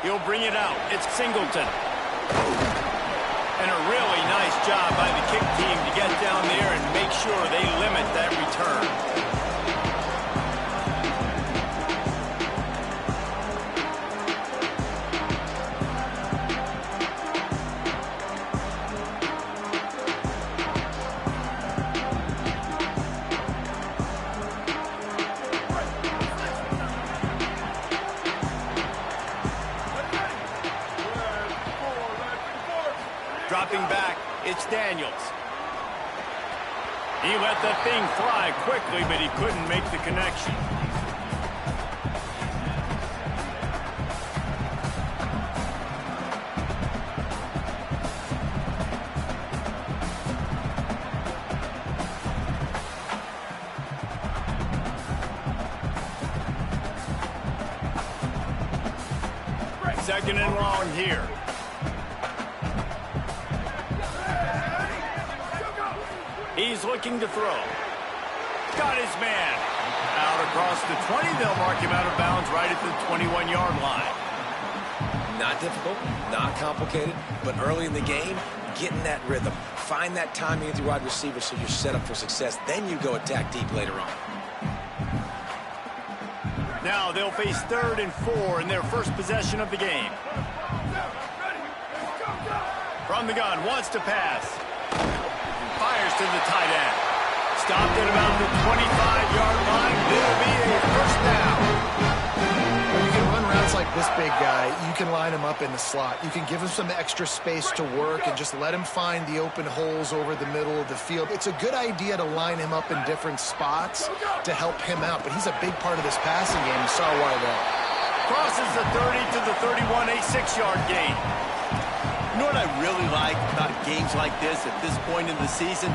He'll bring it out. It's Singleton. And a really nice job by the kick team to get down there and make sure they limit that return. Dropping back, it's Daniels. He let that thing fly quickly, but he couldn't make the connection. Second and long here. He's looking to throw. Got his man. Out across the 20. They'll mark him out of bounds right at the 21-yard line. Not difficult, not complicated, but early in the game, getting that rhythm. Find that timing with your wide receiver so you're set up for success. Then you go attack deep later on. Now they'll face 3rd and 4 in their first possession of the game. From the gun, wants to pass. Fires to the tight end. Stopped at about the 25-yard line. It'll be a first down. You can run routes like this big guy. You can line him up in the slot. You can give him some extra space to work and just let him find the open holes over the middle of the field. It's a good idea to line him up in different spots to help him out, but he's a big part of this passing game. You saw why there. Crosses the 30 to the 31, a 6-yard gain. You know what I really like about games like this at this point in the season?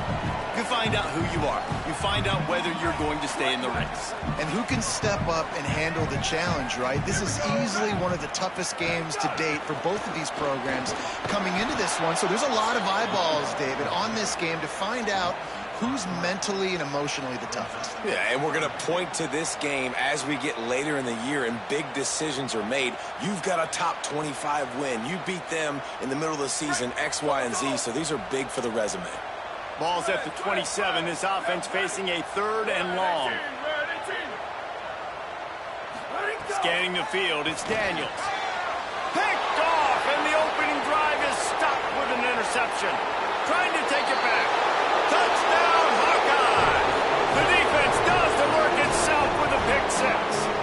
You find out who you are. You find out whether you're going to stay in the race. And who can step up and handle the challenge, right? This is easily one of the toughest games to date for both of these programs coming into this one. So there's a lot of eyeballs, David, on this game to find out who's mentally and emotionally the toughest. Yeah, and we're going to point to this game as we get later in the year and big decisions are made. You've got a top 25 win. You beat them in the middle of the season, X, Y, and Z, so these are big for the resume. Ball's at the 27. This offense facing a 3rd and long. Scanning the field, it's Daniels. Picked off, and the opening drive is stopped with an interception. Trying to take it back. Touchdown, Hawkeye! The defense does the work itself with a pick 6.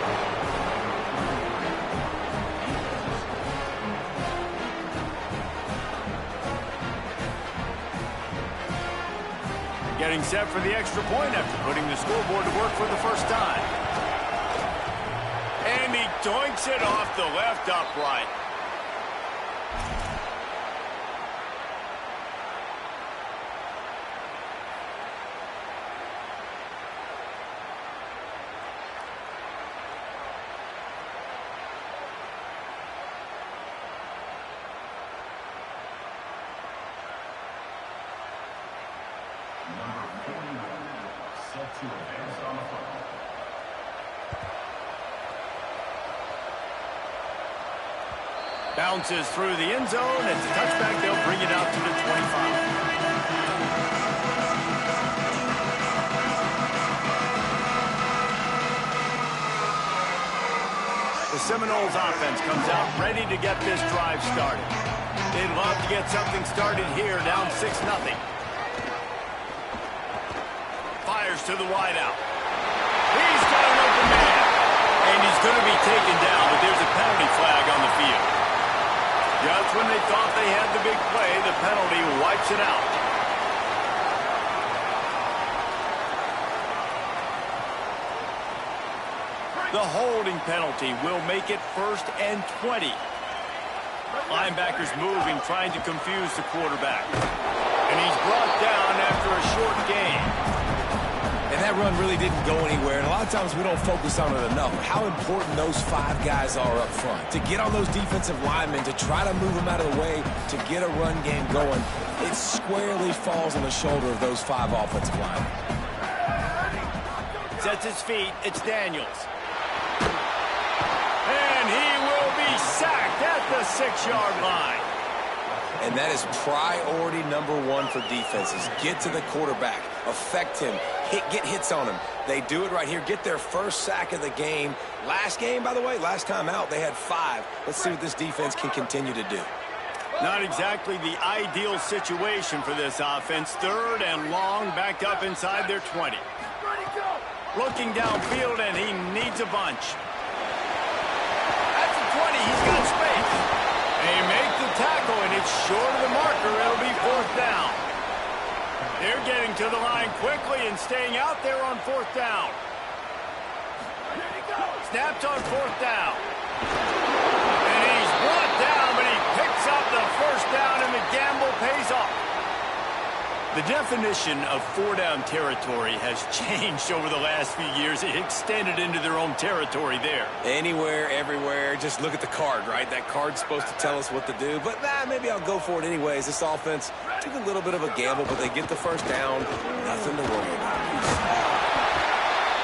Getting set for the extra point after putting the scoreboard to work for the first time. And he doinks it off the left upright. Bounces through the end zone. It's a touchback. They'll bring it out to the 25. The Seminoles offense comes out ready to get this drive started. They'd love to get something started here, down 6-0. Fires to the wideout. He's got an open man. And he's going to be taken down, but there's a penalty flag on the field. Just when they thought they had the big play, the penalty wipes it out. The holding penalty will make it 1st and 20. Linebackers moving, trying to confuse the quarterback. And he's brought down after a short gain. And that run really didn't go anywhere, and a lot of times we don't focus on it enough. How important those 5 guys are up front. To get on those defensive linemen, to try to move them out of the way, to get a run game going, it squarely falls on the shoulder of those 5 offensive linemen. Sets his feet, it's Daniels. And he will be sacked at 6-yard line. And that is priority number one for defenses. Get to the quarterback, affect him, get hits on him. They do it right here, get their first sack of the game. Last game, by the way, last time out, they had 5. Let's see what this defense can continue to do. Not exactly the ideal situation for this offense. 3rd and long, back up inside their 20. Looking downfield, and he needs a bunch. At the 20, he's got space. They make the tackle, and it's short of the marker. It'll be 4th down. They're getting to the line quickly and staying out there on 4th down. Snaps on 4th down. And he's brought down, but he picks up the 1st down, and the gamble pays off. The definition of 4-down territory has changed over the last few years. It extended into their own territory there. Anywhere, everywhere, just look at the card, right? That card's supposed to tell us what to do, but maybe I'll go for it anyways. This offense took a little bit of a gamble, but they get the 1st down. Nothing to worry about.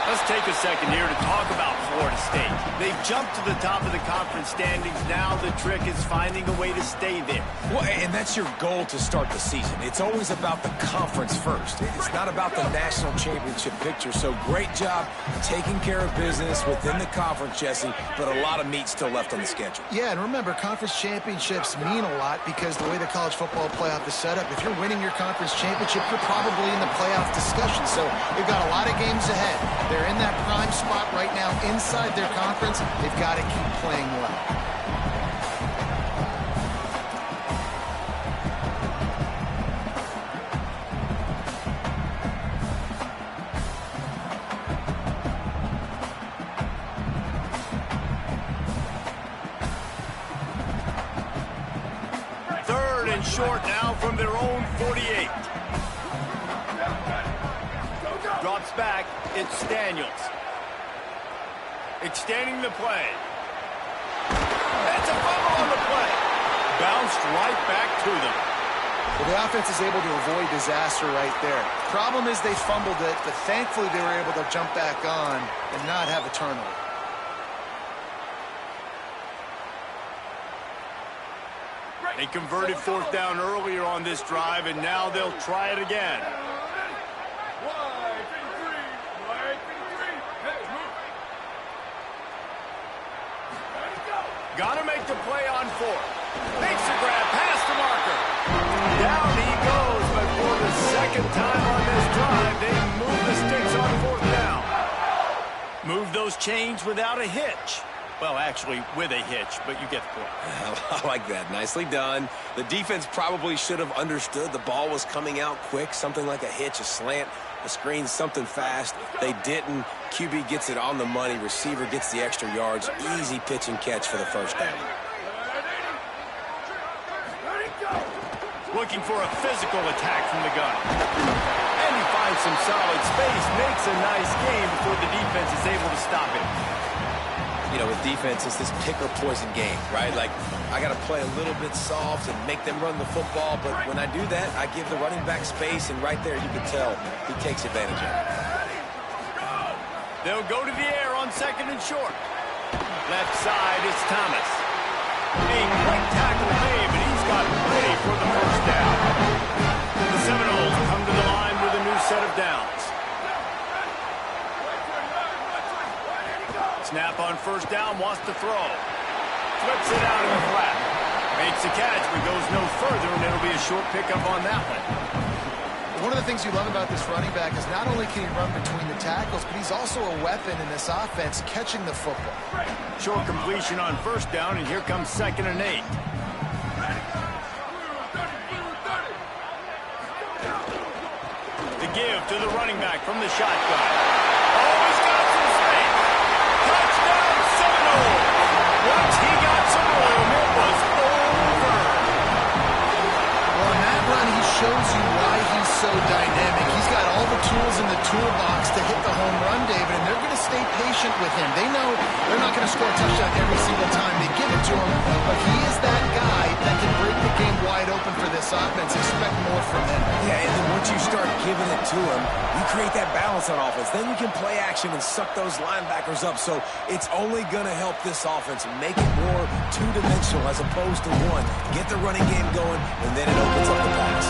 Let's take a second here to talk about Florida State. They've jumped to the top of the conference standings. Now the trick is finding a way to stay there. Well, and that's your goal to start the season. It's always about the conference first. It's not about the national championship picture. So great job taking care of business within the conference, Jesse, but a lot of meat still left on the schedule. Yeah, and remember, conference championships mean a lot because the way the college football playoff is set up, if you're winning your conference championship, you're probably in the playoff discussion. So they've got a lot of games ahead. They're in that prime spot right now inside their conference. They've got to keep playing well. Third and short now from their own 48. Drops back. It's Daniels. Extending the play. That's a fumble on the play. Bounced right back to them. Well, the offense is able to avoid disaster right there. Problem is they fumbled it, but thankfully they were able to jump back on and not have a turnover. They converted 4th down earlier on this drive, and now they'll try it again. Got to make the play on 4th. Makes the grab past the marker. Down he goes, but for the 2nd time on this drive, they move the sticks on 4th down. Move those chains without a hitch. Well, actually, with a hitch, but you get the point. I like that. Nicely done. The defense probably should have understood the ball was coming out quick, something like a hitch, a slant, a screen, something fast. They didn't. QB gets it on the money. Receiver gets the extra yards. Easy pitch and catch for the 1st down. Looking for a physical attack from the gun. And he finds some solid space, makes a nice game before the defense is able to stop him. You know, with defense, it's this pick or poison game, right? Like, I got to play a little bit soft and make them run the football, but when I do that, I give the running back space, and right there you can tell he takes advantage of it. They'll go to the air on 2nd and short. Left side, it's Thomas. A quick tackle made, but he's got ready for the 1st down. The Seminoles come to the line with a new set of downs. Snap on 1st down, wants to throw. Flips it out in the flat. Makes the catch, but goes no further, and it'll be a short pickup on that one. One of the things you love about this running back is not only can he run between the tackles, but he's also a weapon in this offense, catching the football. Short completion on 1st down, and here comes 2nd and 8. The give to the running back from the shotgun. Oh, he's got some space. Touchdown, Seminoles. Once he got some room, it was over. Well, on that run, he shows you why he's so dynamic. He's got all the tools in the toolbox to hit the home run, David, and they're going to stay patient with him. They know they're not going to score a touchdown every single time they give it to him, but he is that guy that can break the game wide open for this offense. Expect more from him. Yeah, and then once you start giving it to him, you create that balance on offense. Then you can play action and suck those linebackers up. So it's only going to help this offense make it more two-dimensional as opposed to one. Get the running game going, and then it opens up the pass.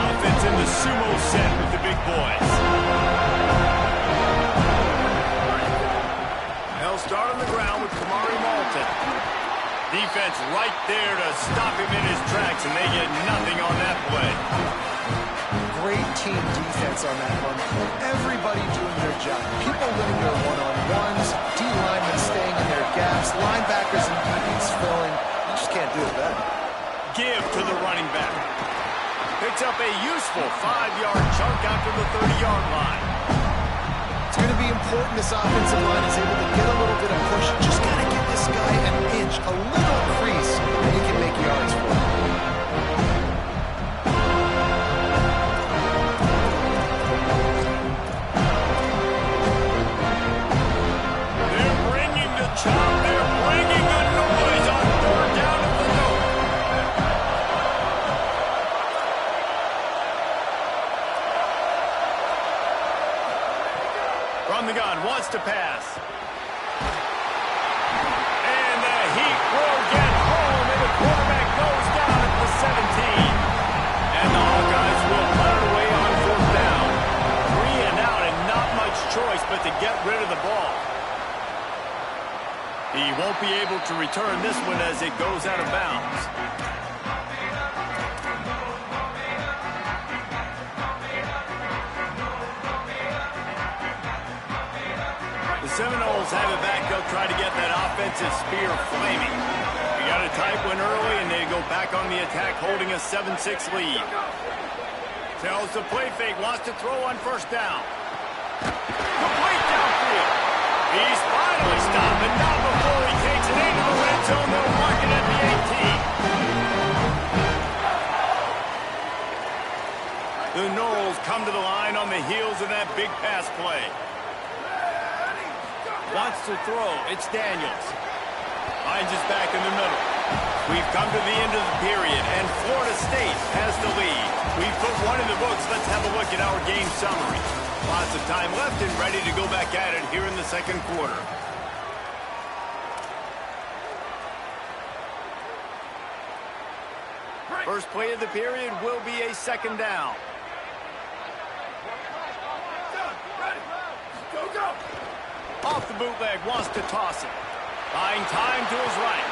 Offense in the sumo set with the big boys. They'll start on the ground with Kamari Malton. Defense right there to stop him in his tracks, and they get nothing on that play. Great team defense on that one. Everybody doing their job. People winning their one-on-ones, D-linemen staying in their gaps, linebackers and DBs filling. You just can't do it better. Give to the running back. Picks up a useful 5-yard chunk after the 30-yard line. It's going to be important this offensive line is able to get a little bit of push. Just got to give this guy an inch, a little crease, and he can make yards for him. They're bringing the chop. They're bringing the noise on 3rd down at the goal. From the gun, wants to pass. And the Heat will get home, and the quarterback goes down at the 17. And the Hawkeyes will put it away on 4th down. 3 and out, and not much choice but to get rid of the ball. He won't be able to return this one as it goes out of bounds. The Seminoles have it back. They'll try to get that offensive spear flaming. We got a tight one early, and they go back on the attack, holding a 7-6 lead. Tells the play fake, wants to throw on 1st down. Complete downfield. He's finally stopped, and not before he takes it into the red zone. They'll mark it at the 18. The Noles come to the line on the heels of that big pass play. Wants to throw. It's Daniels. Finds his back in the middle. We've come to the end of the period, and Florida State has the lead. We've put one in the books. Let's have a look at our game summary. Lots of time left and ready to go back at it here in the 2nd quarter. First play of the period will be a 2nd down. Off the bootleg, wants to toss it. Buying time to his right.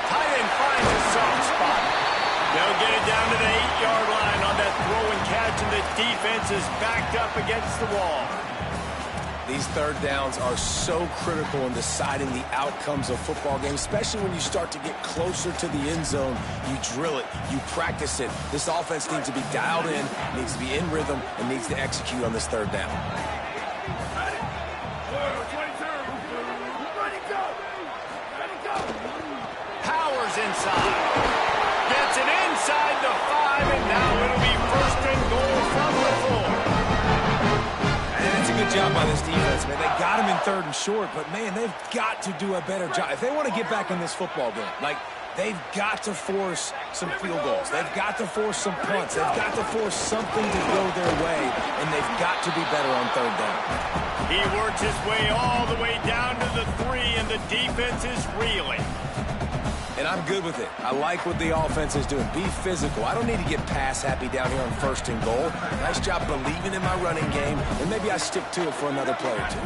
Tight end finds a soft spot. They'll get it down to the 8-yard line on that throw and catch, and the defense is backed up against the wall. These 3rd downs are so critical in deciding the outcomes of football games, especially when you start to get closer to the end zone. You drill it, you practice it. This offense needs to be dialed in, needs to be in rhythm, and needs to execute on this 3rd down. Powers inside. Gets it inside the 5, and now it'll be 1st and goal from the 4. And it's a good job by this defense, man. They got him in 3rd and short, but, man, they've got to do a better job. If they want to get back in this football game, they've got to force some field goals. They've got to force some punts. They've got to force something to go their way, and they've got to be better on 3rd down. He works his way all the way down to the 3, and the defense is reeling. And I'm good with it. I like what the offense is doing. Be physical. I don't need to get pass happy down here on 1st and goal. Nice job believing in my running game, and maybe I stick to it for another play or 2.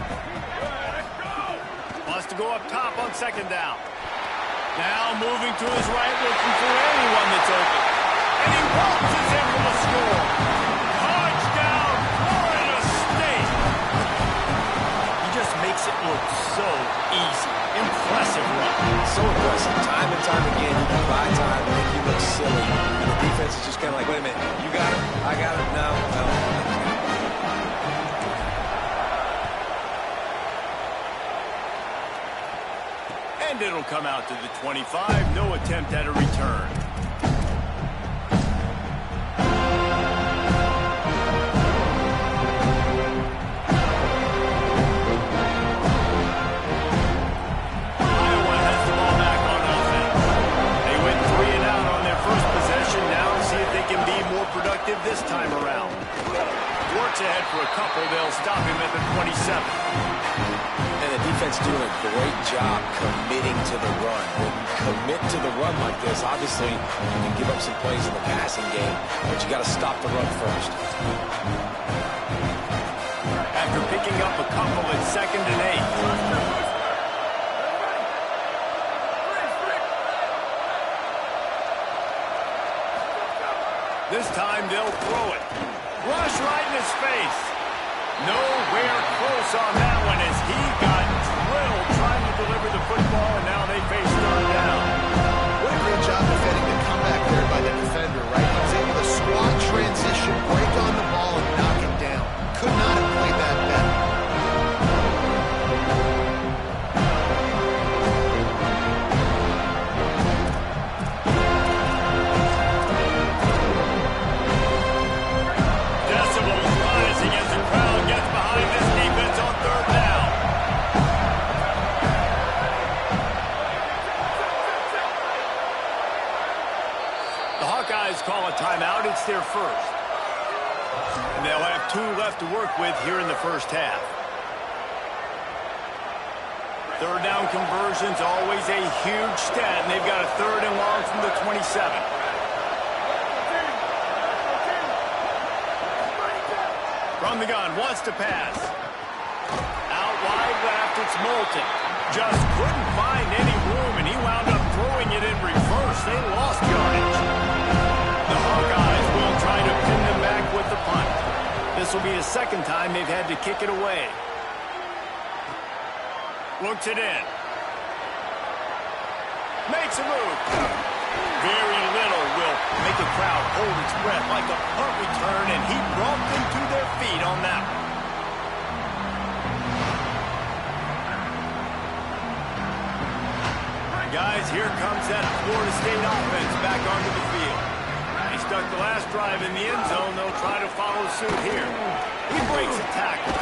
Wants to go up top on 2nd down. Now moving to his right, looking for anyone that's open. And he waltzes in for the score. Touchdown, Florida State. He just makes it look so easy. Impressive run. So impressive. Time and time again, you can buy time and make you look silly. And the defense is just kind of like, wait a minute, you got it, I got it, no. And it'll come out to the 25. No attempt at a return. Iowa And the defense doing a great job committing to the run. When you commit to the run like this, obviously you can give up some plays in the passing game, but you got to stop the run first. After picking up a couple at 2nd and 8. This time they'll throw it. Rush right in his face. Nowhere close on that one as he got drilled trying to deliver the football, and now they face 3rd down. What a great job defending the comeback there by the defender, right? He was able to squat, transition, break on the ball, and knock it down. Could not have played that better. Call a timeout. It's their first. And they'll have 2 left to work with here in the first half. 3rd down conversion's always a huge stat, and they've got a 3rd and long from the 27. From the gun, wants to pass. Out wide left, it's Moulton. Just couldn't find any room, and he wound up throwing it in reverse. They lost yardage. Hawkeyes will try to pin them back with the punt. This will be the 2nd time they've had to kick it away. Looks it in. Makes a move. Very little will make a crowd hold its breath like a punt return, and he brought them to their feet on that one. Guys, here comes that Florida State offense back onto the field. Stuck the last drive in the end zone. They'll try to follow suit here. He breaks a tackle.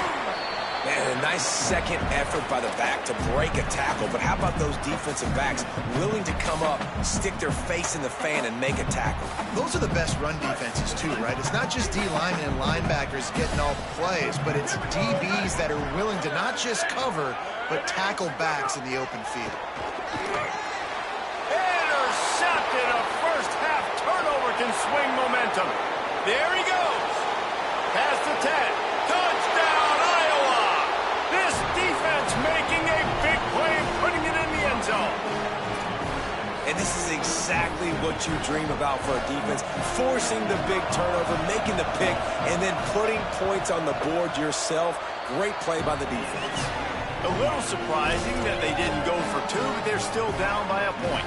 Man, a nice second effort by the back to break a tackle. But how about those defensive backs willing to come up, stick their face in the fan, and make a tackle? Those are the best run defenses, too, right? It's not just D linemen and linebackers getting all the plays, but it's DBs that are willing to not just cover, but tackle backs in the open field. Intercepted. A first half turnover can swing momentum. There he goes. Past the 10. Touchdown, Iowa. This defense making a big play and putting it in the end zone. And this is exactly what you dream about for a defense. Forcing the big turnover, making the pick, and then putting points on the board yourself. Great play by the defense. A little surprising that they didn't go for 2, but they're still down by a point.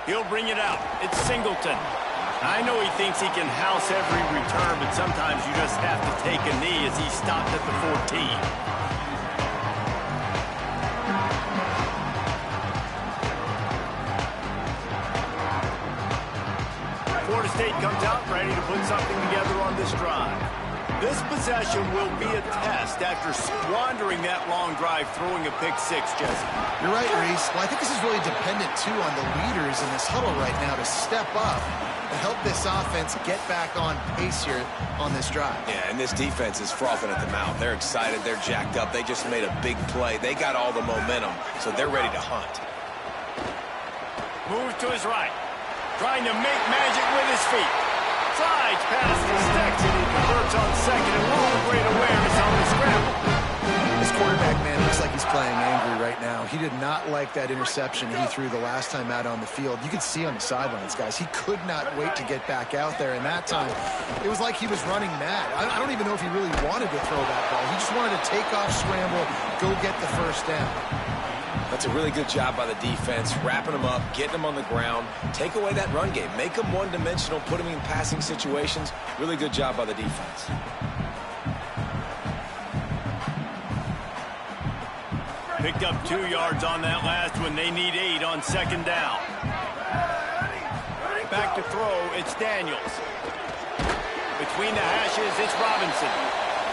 He'll bring it out. It's Singleton. I know he thinks he can house every return, but sometimes you just have to take a knee as he stopped at the 14. Florida State comes out ready to put something together on this drive. This possession will be a test after squandering that long drive, throwing a pick 6, Jesse. You're right, Reese. Well, I think this is really dependent, too, on the leaders in this huddle right now to step up and help this offense get back on pace here on this drive. Yeah, and this defense is frothing at the mouth. They're excited. They're jacked up. They just made a big play. They got all the momentum, so they're ready to hunt. Moves to his right. Trying to make magic with his feet. Slides past the sticks, and he converts on 2nd, and all great awareness on the scramble. This quarterback, man, looks like he's playing angry right now. He did not like that interception he threw the last time out on the field. You could see on the sidelines, guys, he could not wait to get back out there, and that time, it was like he was running mad. I don't even know if he really wanted to throw that ball. He just wanted to take off, scramble, go get the first down. That's a really good job by the defense, wrapping them up, getting them on the ground, take away that run game, make them one-dimensional, put them in passing situations. Really good job by the defense. Picked up 2 yards on that last one. They need 8 on 2nd down. Back to throw, it's Daniels. Between the hashes, it's Robinson.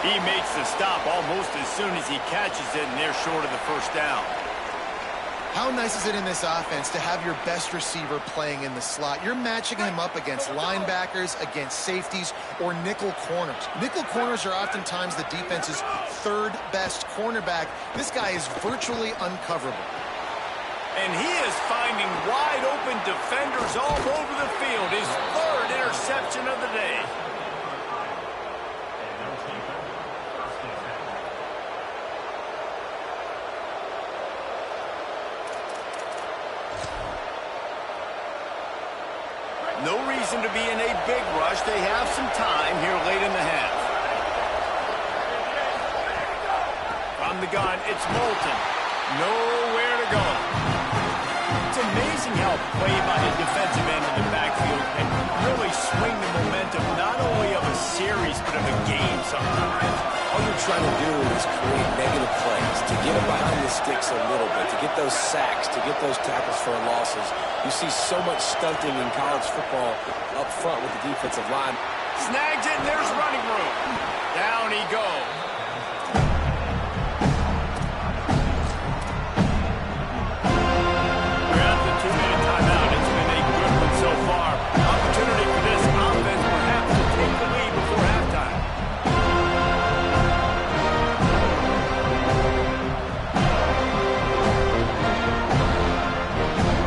He makes the stop almost as soon as he catches it, and they're short of the first down. How nice is it in this offense to have your best receiver playing in the slot? You're matching him up against linebackers, against safeties, or nickel corners. Nickel corners are oftentimes the defense's third best cornerback. This guy is virtually uncoverable. And he is finding wide open defenders all over the field. His third interception of the day. No reason to be in a big rush. They have some time here late in the half. From the gun, it's Moulton. Nowhere to go. It's amazing how play by the defensive end of the backfield can really swing the momentum not only of a series but of a game sometimes. All you're trying to do is create negative plays, to get them behind the sticks a little bit, to get those sacks, to get those tackles for losses. You see so much stunting in college football up front with the defensive line. Snags it, and there's running room. Down he goes. We're at the 2-minute timeout. It's been a good one so far. Opportunity for this offense perhaps to take the lead before halftime.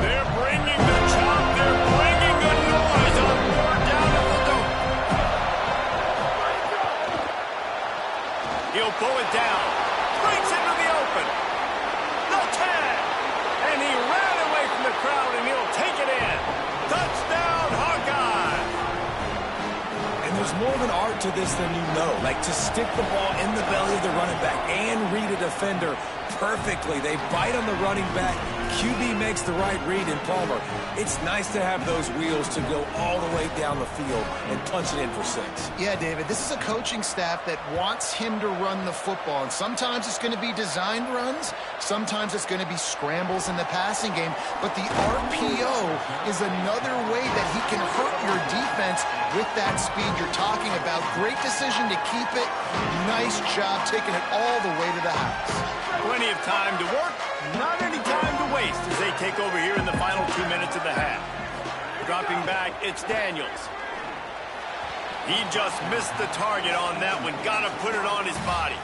They're bringing the chop. They're bringing the noise on third down at the goal. He'll pull it down. Breaks into the open. The tag. And he ran away from the crowd, and he'll take it in. Touchdown, Hawkeye. And there's more of an art to this than you know. Like to stick the ball in the belly of the running back and read a defender perfectly. They bite on the running back. QB makes the right read in Palmer. It's nice to have those wheels to go all the way down the field and punch it in for 6. Yeah, David, this is a coaching staff that wants him to run the football. And sometimes it's going to be designed runs. Sometimes it's going to be scrambles in the passing game. But the RPO is another way that he can hurt your defense with that speed you're talking about. Great decision to keep it. Nice job taking it all the way to the house. Plenty of time to work, not any time to waste as they take over here in the final 2 minutes of the half. Dropping back, it's Daniels. He just missed the target on that one. Got to put it on his body.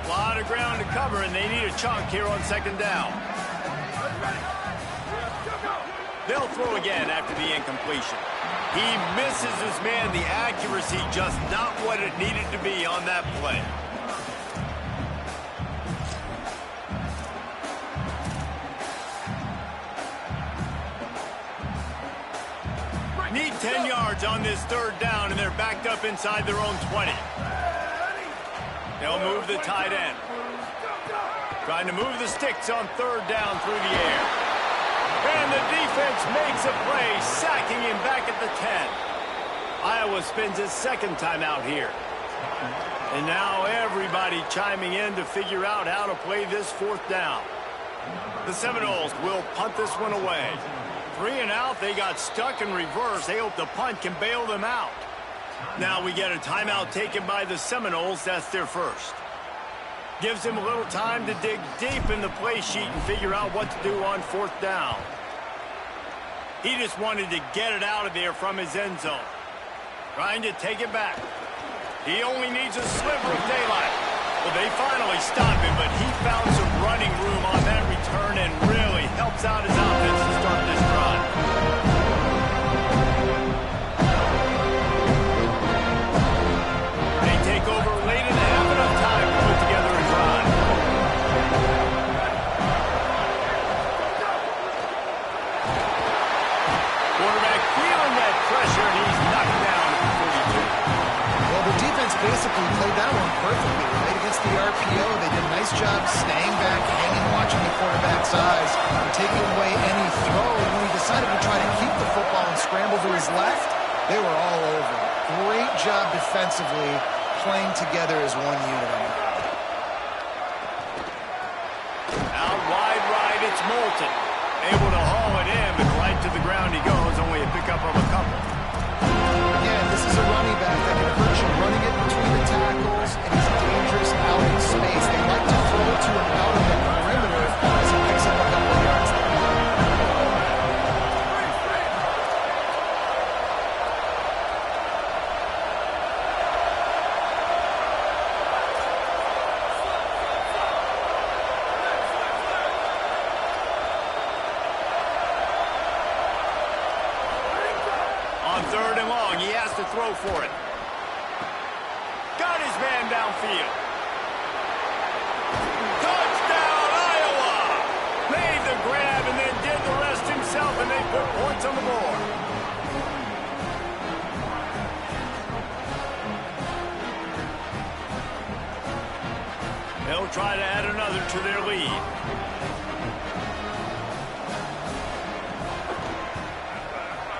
A lot of ground to cover, and they need a chunk here on second down. They'll throw again after the incompletion. He misses his man. The accuracy just not what it needed to be on that play. Need 10 yards on this third down, and they're backed up inside their own 20. They'll move the tight end. Trying to move the sticks on third down through the air. And the defense makes a play, sacking him back at the 10. Iowa spends his second time out here. And now everybody chiming in to figure out how to play this fourth down. The Seminoles will punt this one away. 3 and out, they got stuck in reverse. They hope the punt can bail them out. Now we get a timeout taken by the Seminoles. That's their first. Gives him a little time to dig deep in the play sheet and figure out what to do on fourth down. He just wanted to get it out of there from his end zone. Trying to take it back. He only needs a sliver of daylight. Well, they finally stop him, but he found some running room on that return and really helps out his offense to start this drive. They take over late and have enough time to put together a drive. Quarterback feeling that pressure, and he's knocked down at the 42. Well, the defense basically played that one perfectly, right? Against the RPO, they did a nice job staying back, hanging, watching the quarterback's eyes, and taking away any throw. And when he decided to try to keep the football and scramble to his left, they were all over. Great job defensively, playing together as one unit on that. Out wide right, it's Moulton. Able to haul it in, but right to the ground he goes, only a pickup of a couple. Again, this is a running back that can hurt you running it between the tackles, and he's dangerous out in space. They like to throw it to him out of the perimeter as he picks up a couple of yards there. On 3rd and long, he has to throw for it. Got his man downfield. Touchdown, Iowa! Made the grab and then did the rest himself, and they put points on the board. They'll try to add another to their lead.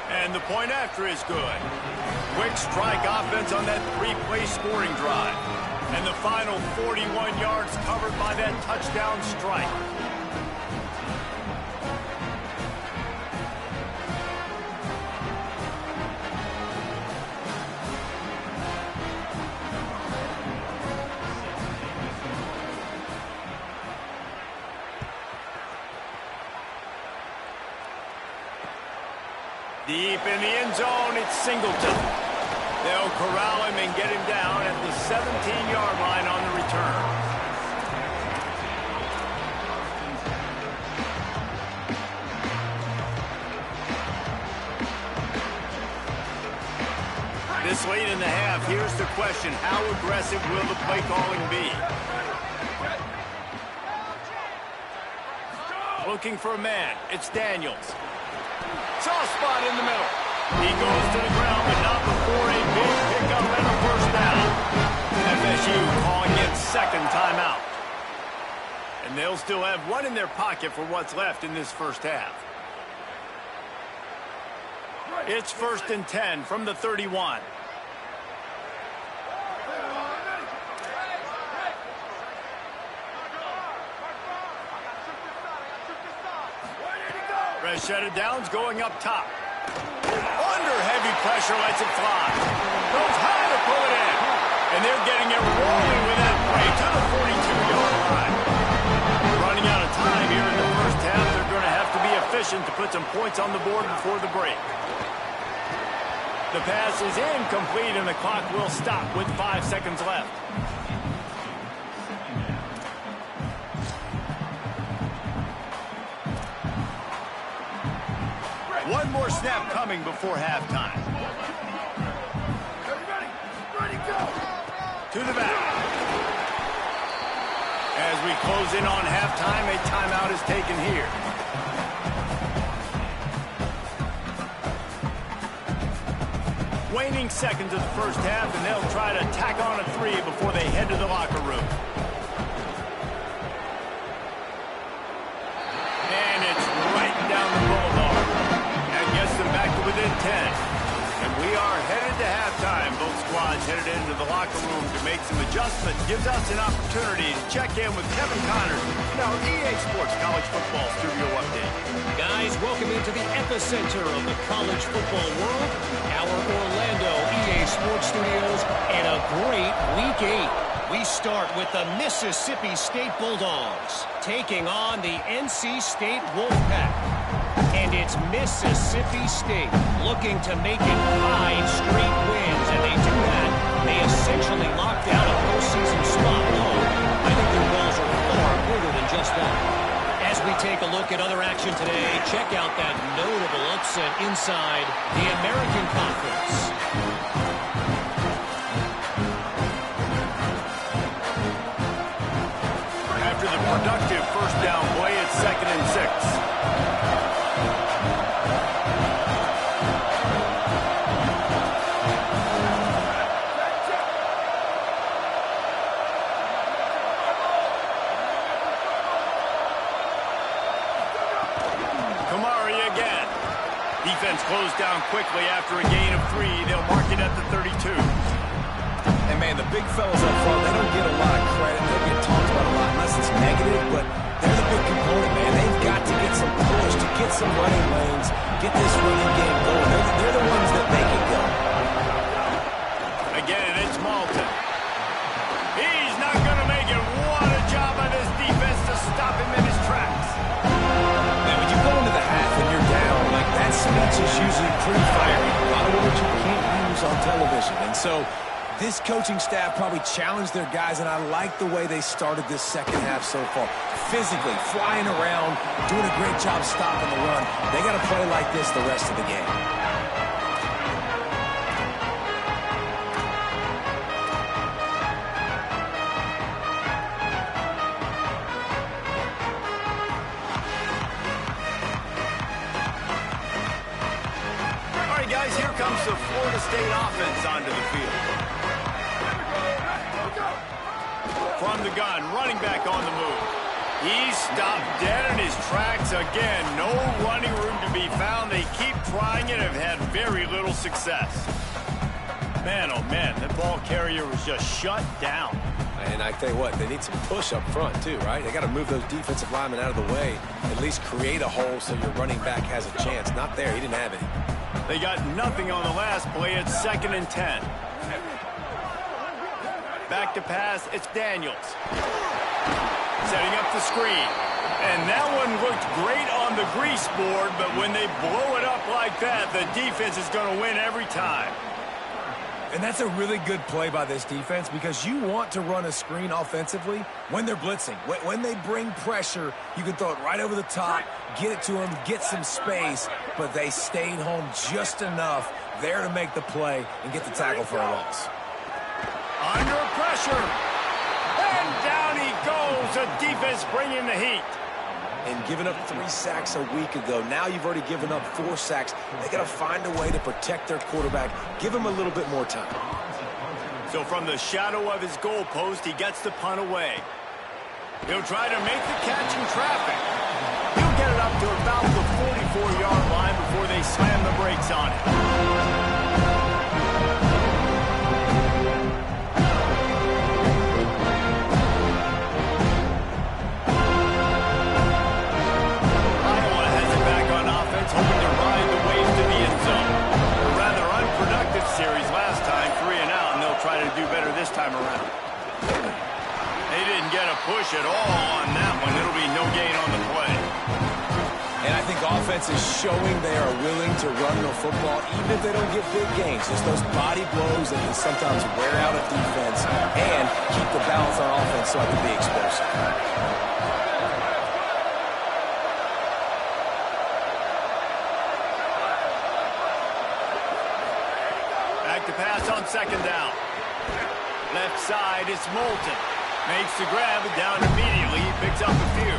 And the point after is good. Quick strike offense on that 3-play scoring drive. And the final 41 yards covered by that touchdown strike. Deep in the end zone, it's Singleton. They'll corral him and get him down at the 17-yard line on the return. This late in the half, here's the question: how aggressive will the play calling be? Looking for a man. It's Daniels. Soft spot in the middle. He goes to the ground, but not before a big pickup and a first down. FSU calling it second timeout. And they'll still have one in their pocket for what's left in this first half. It's 1st and 10 from the 31. Rashada Downs going up top. Under heavy pressure, lets it fly. Goes high to pull it in. And they're getting it rolling with that play to the 42-yard line. Running out of time here in the first half. They're going to have to be efficient to put some points on the board before the break. The pass is incomplete, and the clock will stop with 5 seconds left. One more snap coming before halftime. Ready, go. To the back. As we close in on halftime, a timeout is taken here. Waning seconds of the first half, and they'll try to tack on a 3 before they head to the locker room. And it's right down the boulevard. Gets them back to within 10. And we are headed to halftime. Both squads headed into the locker room to make some adjustments. Gives us an opportunity to check in with Kevin Connors in our EA Sports College Football Studio Update. Guys, welcome into the epicenter of the college football world, our Orlando EA Sports Studios, and a great Week 8. We start with the Mississippi State Bulldogs taking on the NC State Wolfpack. And it's Mississippi State looking to make it 5 straight wins. And they do that. They essentially lock down a postseason spot. No, I think their goals are far bigger than just that. As we take a look at other action today, check out that notable upset inside the American Conference. After the productive first down play, it's 2nd and 6. Defense closed down quickly after a gain of 3. They'll mark it at the 32. And, man, the big fellas up front, they don't get a lot of credit. They get talked about a lot unless it's negative, but they're the big component, man. They've got to get some push, to get some running lanes, get this running game going. They're the ones that make it go. possession. And so this coaching staff probably challenged their guys, and I like the way they started this second half so far. Physically, flying around, doing a great job stopping the run. They got to play like this the rest of the game. Guys, here comes the Florida State offense onto the field. From the gun, running back on the move. He's stopped dead in his tracks again. No running room to be found. They keep trying it and have had very little success. Man, oh man, that ball carrier was just shut down. And I tell you what, they need some push up front too, right? They got to move those defensive linemen out of the way, at least create a hole so your running back has a chance. Not there, he didn't have any. They got nothing on the last play. It's 2nd and 10. Back to pass, it's Daniels. Setting up the screen. And that one looked great on the grease board, but when they blow it up like that, the defense is going to win every time. And that's a really good play by this defense because you want to run a screen offensively when they're blitzing. When they bring pressure, you can throw it right over the top, get it to them, get some space, but they stayed home just enough there to make the play and get the tackle for a loss. Under pressure. And down he goes. The defense bringing the heat. And giving up 3 sacks a week ago. Now you've already given up 4 sacks. They got to find a way to protect their quarterback. Give him a little bit more time. So from the shadow of his goal post, he gets the punt away. He'll try to make the catch in traffic. He'll get it up to about the 44-yard line before they slam the brakes on it. Hoping to ride the wave to the end zone. A rather unproductive series last time, 3 and out, and they'll try to do better this time around. They didn't get a push at all on that one. It'll be no gain on the play. And I think offense is showing they are willing to run the football, even if they don't get big gains. Just those body blows that can sometimes wear out a defense and keep the balance on offense so I can be explosive. To pass on 2nd down. Left side, it's Moulton. Makes the grab down immediately. He picks up a few.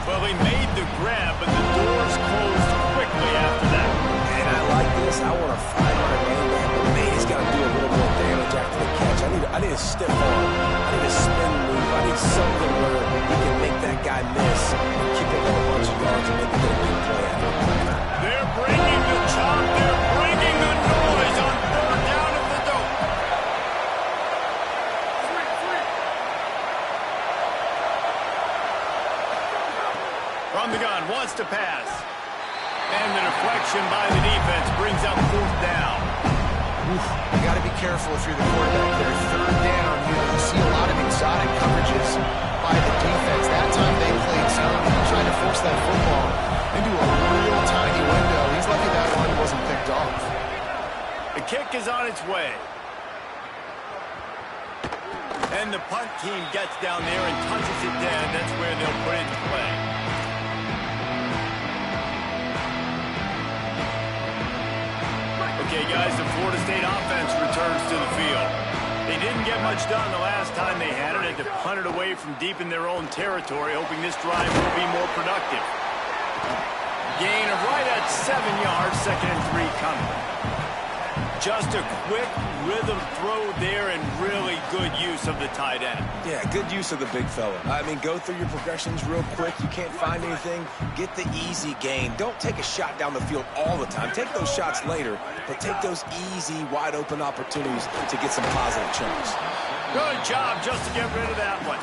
Well, he made the grab, but the doors closed quickly after that. And I like this. I want to find my running back, but man, he's got to do a little more damage after the catch. I need a stiff arm. I need a spin move. I need something where he can make that guy miss and kick up a bunch of yards and maybe get a big play out of it. They're bringing the chop. They're bringing the noise on 3rd down at the dope. From the gun, wants to pass. And the deflection by the defense brings up 4th down. You got to be careful if you're the quarterback there. 3rd down, you see a lot of exotic coverages by the defense. That time they played zone. He tried to force that football into a real tiny window. He's lucky that one wasn't picked off. The kick is on its way. And the punt team gets down there and touches it dead. That's where they'll put it in play. Okay, guys, the Florida State offense returns to the field. They didn't get much done the last time they had it. Had to punt it away from deep in their own territory, hoping this drive will be more productive. Gain of right at 7 yards, 2nd and 3 coming. Just a quick rhythm throw there and really good use of the tight end. Yeah, good use of the big fella. I mean, go through your progressions real quick. You can't find anything. Get the easy gain. Don't take a shot down the field all the time. Take those shots later, but take those easy, wide-open opportunities to get some positive chunks. Good job just to get rid of that one.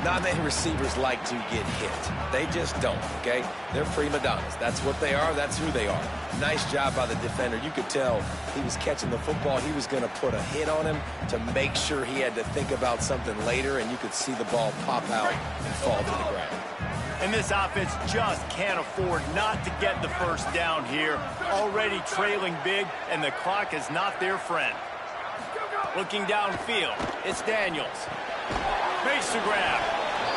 Not many receivers like to get hit. They just don't, okay? They're prima donnas. That's what they are. That's who they are. Nice job by the defender. You could tell he was catching the football. He was going to put a hit on him to make sure he had to think about something later, and you could see the ball pop out and fall to the ground. And this offense just can't afford not to get the first down here. Already trailing big, and the clock is not their friend. Looking downfield, it's Daniels. Makes the grab.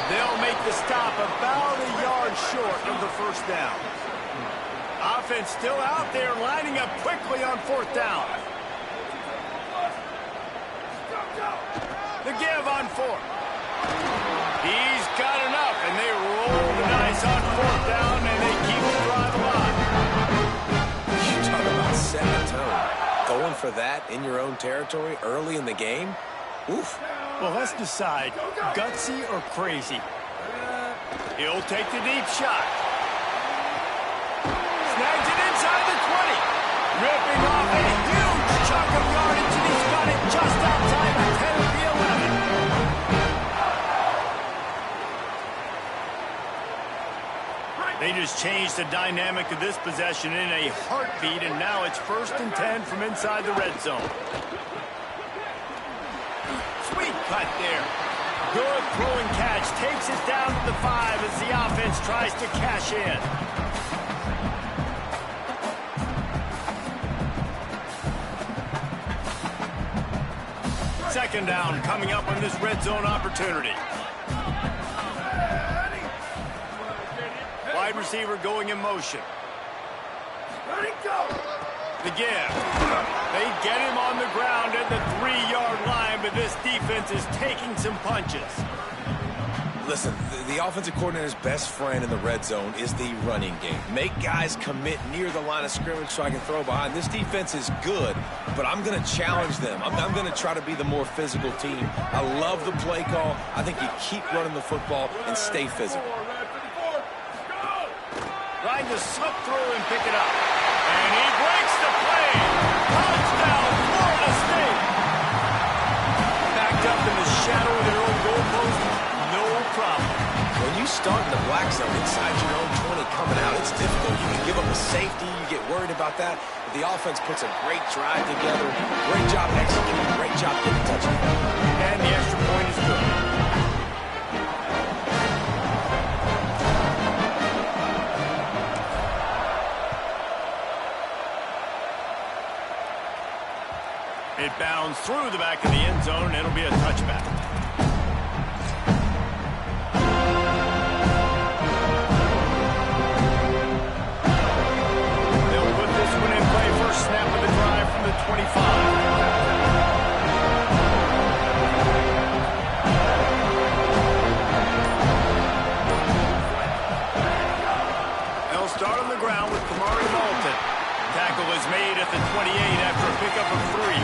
They'll make the stop about a yard short of the first down. Offense still out there, lining up quickly on fourth down. The give on fourth. He's got enough, and they roll the dice on fourth down, and they keep the drive alive. You talk about setting a tone. Going for that in your own territory early in the game? Oof. Well, let's decide, gutsy or crazy. He'll take the deep shot. Snags it inside the 20. Ripping off a huge chunk of yardage, and he's got it just outside the 10 of the 11. They just changed the dynamic of this possession in a heartbeat, and now it's 1st and 10 from inside the red zone. Sweet cut there. Good throwing catch. Takes it down to the 5 as the offense tries to cash in. Second down coming up on this red zone opportunity. Wide receiver going in motion. The give. They get him on the ground at the 3-yard line, but this defense is taking some punches. Listen, the offensive coordinator's best friend in the red zone is the running game. Make guys commit near the line of scrimmage so I can throw behind. This defense is good, but I'm going to challenge them. I'm going to try to be the more physical team. I love the play call. I think you keep running the football and stay physical. Trying to slip through and pick it up. And he breaks the play. Touchdown, Florida State. Backed up in the shadow of their own goalpost, no problem. When you start in the black zone inside your own 20 coming out, it's difficult. You can give up a safety. You get worried about that. But the offense puts a great drive together. Great job executing. Great job getting a touchdown. And the extra point is good. It bounds through the back of the end zone, and it'll be a touchback. They'll put this one in play. First snap of the drive from the 25. They'll start on the ground with Kamari Malton. Tackle is made at the 28 after a pickup of 3.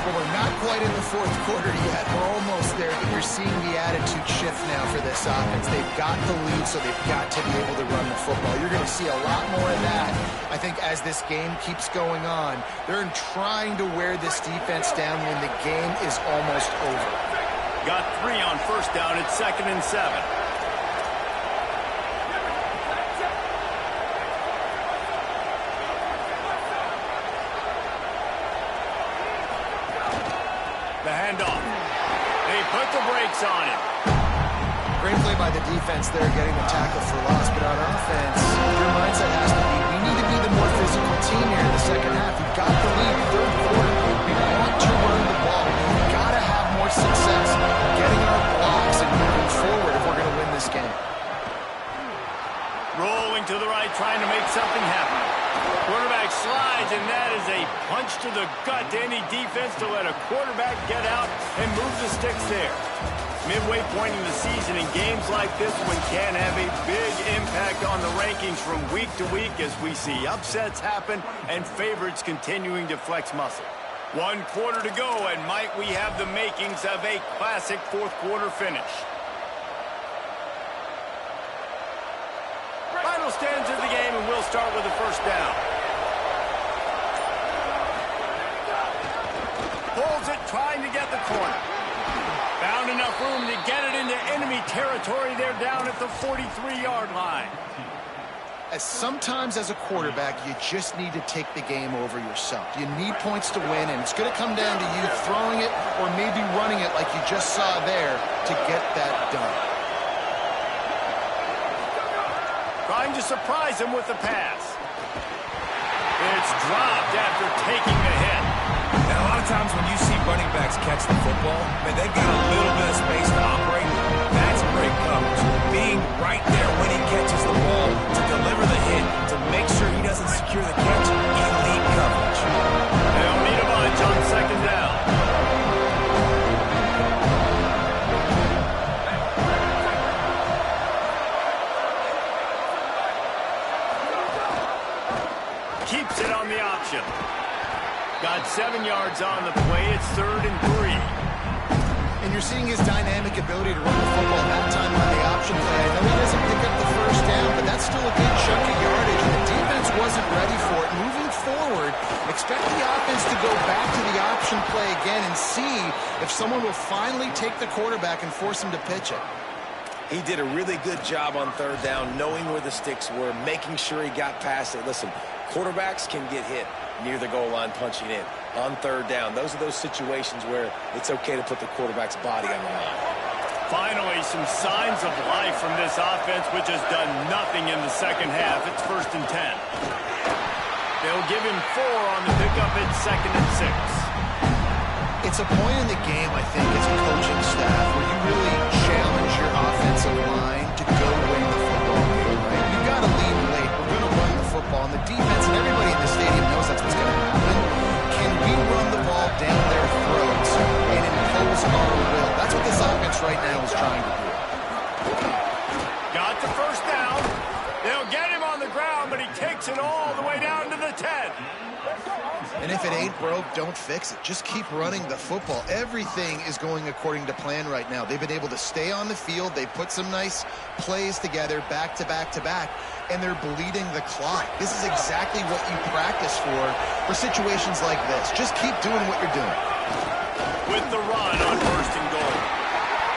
Well, we're not quite in the fourth quarter yet. We're almost there, but you're seeing the attitude shift now for this offense. They've got the lead, so they've got to be able to run the football. You're going to see a lot more of that, I think, as this game keeps going on. They're trying to wear this defense down when the game is almost over. Got 3 on first down. It's 2nd and 7. The handoff. They put the brakes on it. Great play by the defense there, getting the tackle for loss. But on offense, your mindset has to be, we need to be the more physical team here in the second half. We've got the lead, third quarter. We want to run the ball. We've got to have more success getting our blocks and moving forward if we're going to win this game. Rolling to the right, trying to make something happen. Quarterback slides, and that is a punch to the gut to any defense to let a quarterback get out and move the sticks there. Midway point in the season, in games like this one can have a big impact on the rankings from week to week as we see upsets happen and favorites continuing to flex muscle. 1 quarter to go, and might we have the makings of a classic fourth quarter finish. Final stands of the game, and we'll start with the first down. Pulls it, trying to get the corner. Found enough room to get it into enemy territory. They're down at the 43-yard line. Sometimes as a quarterback, you just need to take the game over yourself. You need points to win, and it's going to come down to you throwing it or maybe running it like you just saw there to get that done. trying to surprise him with the pass. It's dropped after taking the hit. And a lot of times when you see running backs catch the football, man, they've got a little bit of space to operate. That's great coverage. Being right there when he catches the ball to deliver the hit, to make sure he doesn't secure the catch, elite coverage. They'll need a bunch on second down. Keeps it on the option. Got 7 yards on the play. It's 3rd and 3. And you're seeing his dynamic ability to run the football that time on the option play. I know he doesn't pick up the first down, but that's still a good chunk of yardage, and the defense wasn't ready for it. Moving forward, expect the offense to go back to the option play again and see if someone will finally take the quarterback and force him to pitch it. He did a really good job on 3rd down, knowing where the sticks were, making sure he got past it. Listen, quarterbacks can get hit near the goal line punching in. On 3rd down, those are those situations where it's okay to put the quarterback's body on the line. Finally, some signs of life from this offense, which has done nothing in the second half. It's 1st and 10. They'll give him 4 on the pickup. It's 2nd and 6. It's a point in the game, I think, as a coaching staff, where you really challenge your offensive line to go win the football game, right? You've got to lead late. We're going to run the football. And the defense and everybody in the stadium knows that's what's going to happen. Can we run the ball down their throats and impose our will? That's what this offense right now is trying to do. Got the first down. They'll get him on the ground, but he takes it all the way down to the 10. And if it ain't broke, don't fix it. Just keep running the football. Everything is going according to plan right now. They've been able to stay on the field. They've put some nice plays together back to back to back, and they're bleeding the clock. This is exactly what you practice for situations like this. Just keep doing what you're doing. With the run on 1st and goal.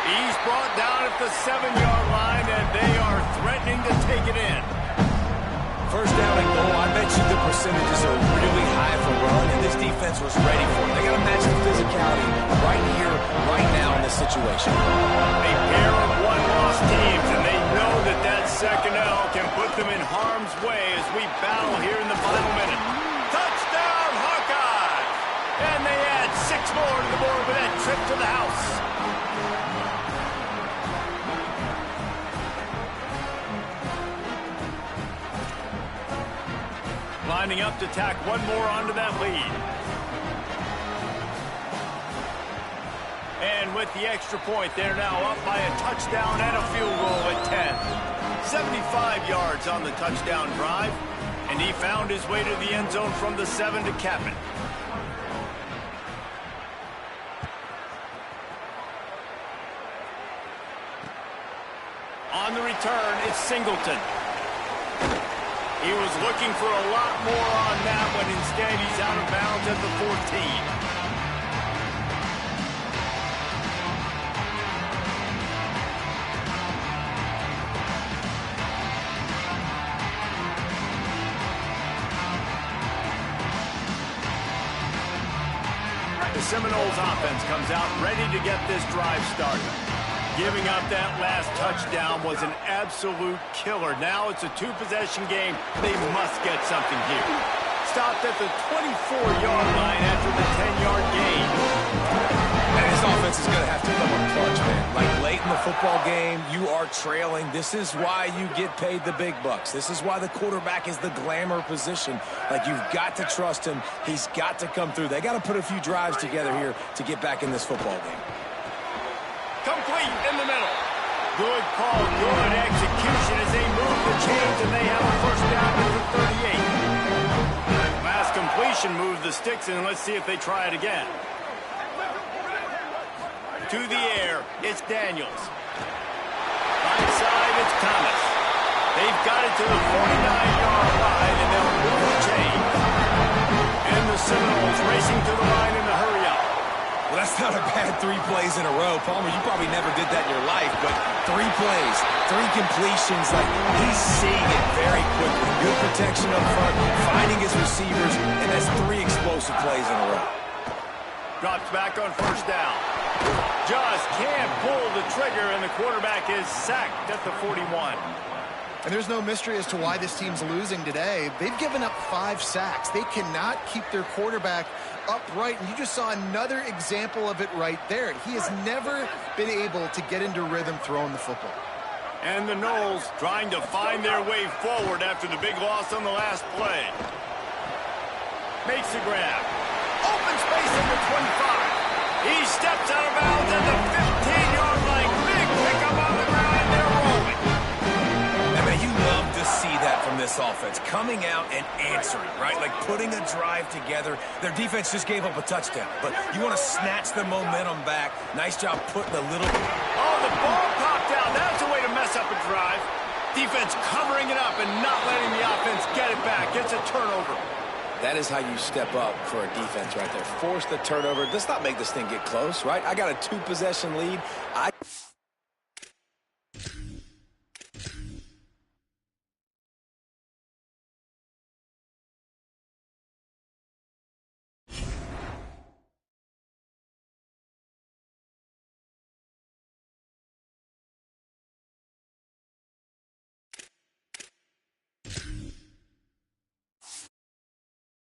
He's brought down at the 7-yard line, and they are threatening to take it in. 1st down and goal, I bet you the percentages are really high for run, and this defense was ready for it. They got to match the physicality right here, right now in this situation. A pair of one-loss teams, and they know that that second L can put them in harm's way as we battle here in the final minute. Touchdown, Hawkeyes! And they add 6 more to the board with that trip to the house. Lining up to tack one more onto that lead. And with the extra point, they're now up by a touchdown and a field goal at 10. 75 yards on the touchdown drive, and he found his way to the end zone from the 7 to cap it. On the return, it's Singleton. He was looking for a lot more on that one. Instead, he's out of bounds at the 14. The Seminoles offense comes out ready to get this drive started. Giving up that last touchdown was an absolute killer. Now it's a 2-possession game. They must get something here. Stopped at the 24-yard line after the 10-yard gain. And this offense is going to have to come on clutch, man. Like late in the football game, you are trailing. This is why you get paid the big bucks. This is why the quarterback is the glamour position. Like, you've got to trust him. He's got to come through. They got to put a few drives together here to get back in this football game. Complete in the middle. Good call, good execution as they move the chains, and they have a first down at the 38. Last completion moved the sticks, and let's see if they try it again. To the air, it's Daniels. Right side, it's Thomas. They've got it to the 49-yard line, and they'll move the chains. And the Seminoles racing to the line in the hurry-up. Well, that's not a bad 3 plays in a row. Palmer, you probably never did that in your life, but 3 plays, 3 completions, like he's seeing it very quickly. Good protection up front, finding his receivers, and that's 3 explosive plays in a row. Drops back on first down. Just can't pull the trigger, and the quarterback is sacked at the 41. And there's no mystery as to why this team's losing today. They've given up 5 sacks. They cannot keep their quarterback upright, and you just saw another example of it right there. He has never been able to get into rhythm throwing the football. And the Knowles trying to find their way forward after the big loss on the last play. Makes the grab. Open space at the 25. He steps out of bounds at the 15-yard line. Big pickup on the ground, and they're rolling. I mean, you love to see that from this offense. Coming out and answering, right? Like putting a drive together. Their defense just gave up a touchdown. But you want to snatch the momentum back. Nice job putting a little... Oh, the ball popped out. That's a way to mess up a drive. Defense covering it up and not letting the offense get it back. Gets a turnover. That is how you step up for a defense right there. Force the turnover. Let's not make this thing get close, right? I got a 2-possession lead.